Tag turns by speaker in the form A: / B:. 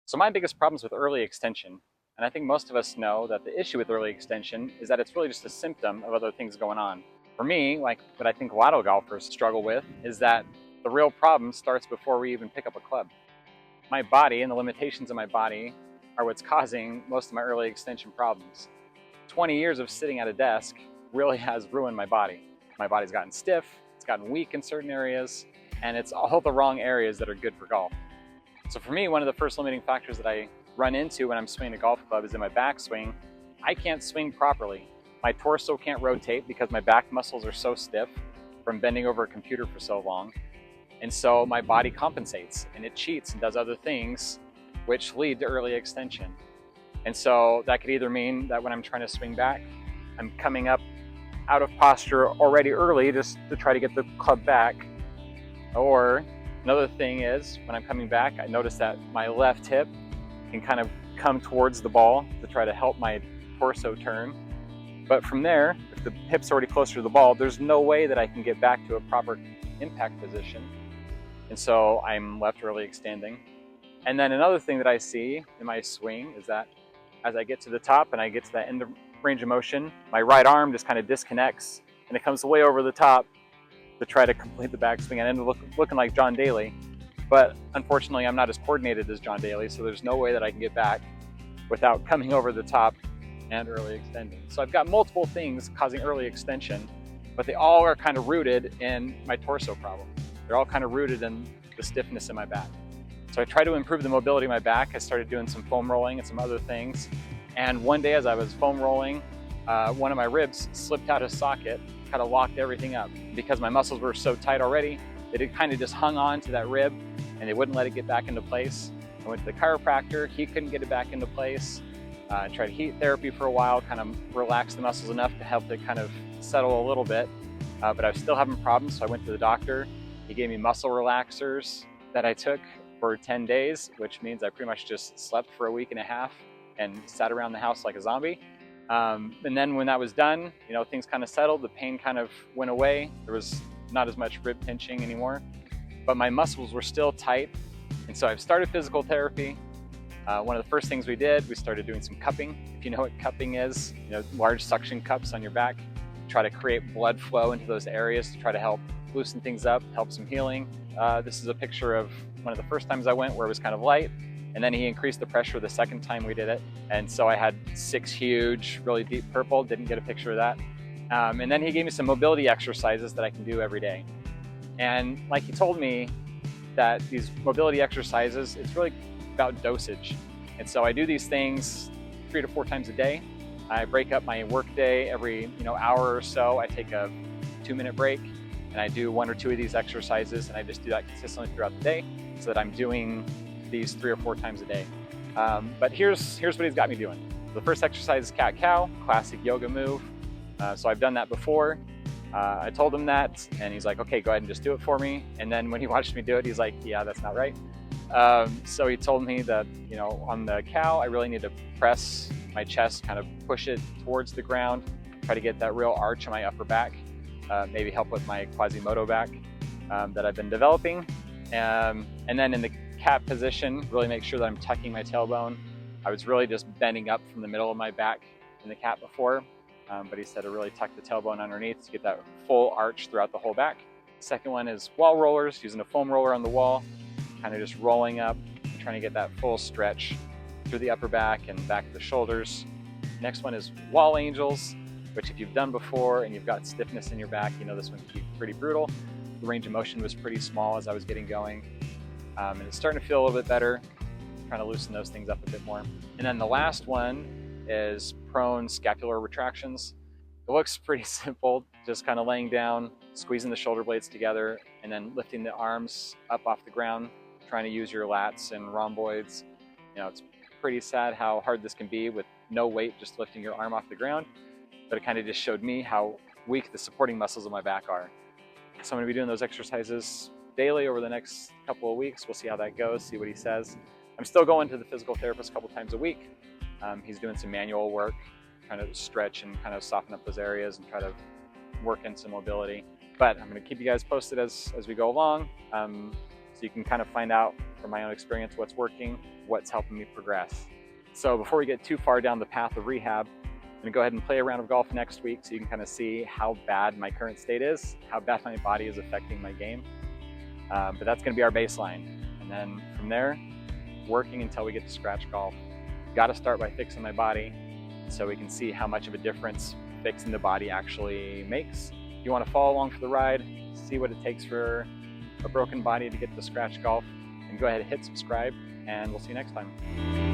A: So my biggest problems with early extension, and I think most of us know that the issue with early extension is that it's really just a symptom of other things going on. For me, like what I think a lot of golfers struggle with is that the real problem starts before we even pick up a club. My body and the limitations of my body are what's causing most of my early extension problems. 20 years of sitting at a desk really has ruined my body. My body's gotten stiff, it's gotten weak in certain areas, and it's all the wrong areas that are good for golf. So for me, one of the first limiting factors that I run into when I'm swinging a golf club is in my backswing. I can't swing properly. My torso can't rotate because my back muscles are so stiff from bending over a computer for so long. And so my body compensates and it cheats and does other things which lead to early extension. And so that could either mean that when I'm trying to swing back, I'm coming up out of posture already early just to try to get the club back. Or another thing is when I'm coming back, I notice that my left hip can kind of come towards the ball to try to help my torso turn. But from there, if the hip's already closer to the ball, there's no way that I can get back to a proper impact position. And so I'm left early extending. And then another thing that I see in my swing is that as I get to the top and I get to that end of range of motion, my right arm just kind of disconnects and it comes way over the top to try to complete the backswing and end up looking like John Daly. But unfortunately, I'm not as coordinated as John Daly, so there's no way that I can get back without coming over the top and early extending. So I've got multiple things causing early extension, but they all are kind of rooted in my torso problem. They're all kind of rooted in the stiffness in my back. So I try to improve the mobility of my back. I started doing some foam rolling and some other things. And one day as I was foam rolling, one of my ribs slipped out of socket, kind of locked everything up. Because my muscles were so tight already, it kind of just hung on to that rib and they wouldn't let it get back into place. I went to the chiropractor, he couldn't get it back into place. I tried heat therapy for a while, kind of relax the muscles enough to help it kind of settle a little bit. But I was still having problems, so I went to the doctor. He gave me muscle relaxers that I took for 10 days, which means I pretty much just slept for a week and a half and sat around the house like a zombie. And then when that was done, things kind of settled, the pain kind of went away. There was not as much rib pinching anymore, but my muscles were still tight. And so I've started physical therapy. One of the first things we did, we started doing some cupping. If you know what cupping is, large suction cups on your back, try to create blood flow into those areas to try to help loosen things up, help some healing. This is a picture of one of the first times I went where it was kind of light, and then he increased the pressure the second time we did it. And so I had 6 huge, really deep purple, didn't get a picture of that. And then he gave me some mobility exercises that I can do every day. And like he told me that these mobility exercises, it's really about dosage. And so I do these things 3 to 4 times a day. I break up my work day every hour or so. I take a 2-minute break and I do 1 or 2 of these exercises, and I just do that consistently throughout the day so that I'm doing these 3 or 4 times a day. But here's what he's got me doing. The first exercise is cat-cow, classic yoga move. So I've done that before. I told him that, and he's like, okay, go ahead and just do it for me. And then when he watched me do it, he's like, yeah, that's not right. So he told me that, on the cow, I really need to press my chest, kind of push it towards the ground, try to get that real arch in my upper back, maybe help with my Quasimodo back that I've been developing. And then in the cat position, really make sure that I'm tucking my tailbone. I was really just bending up from the middle of my back in the cat before, but he said to really tuck the tailbone underneath to get that full arch throughout the whole back. Second one is wall rollers, using a foam roller on the wall, kind of just rolling up, trying to get that full stretch through the upper back and back of the shoulders. Next one is wall angels, which if you've done before and you've got stiffness in your back, this one can be pretty brutal. The range of motion was pretty small as I was getting going. And it's starting to feel a little bit better, trying to loosen those things up a bit more. And then the last one is prone scapular retractions. It looks pretty simple, just kind of laying down, squeezing the shoulder blades together, and then lifting the arms up off the ground, trying to use your lats and rhomboids. It's pretty sad how hard this can be with no weight, just lifting your arm off the ground. But it kind of just showed me how weak the supporting muscles of my back are. So I'm going to be doing those exercises daily over the next couple of weeks. We'll see how that goes, see what he says. I'm still going to the physical therapist a couple times a week. He's doing some manual work, trying to stretch and kind of soften up those areas and try to work in some mobility. But I'm going to keep you guys posted as we go along, so you can kind of find out from my own experience, what's working, what's helping me progress. So before we get too far down the path of rehab, I'm gonna go ahead and play a round of golf next week so you can kind of see how bad my current state is, how bad my body is affecting my game. But that's gonna be our baseline. And then from there, working until we get to scratch golf. Gotta start by fixing my body so we can see how much of a difference fixing the body actually makes. If you wanna follow along for the ride, see what it takes for a broken body to get to scratch golf, and go ahead and hit subscribe, and we'll see you next time.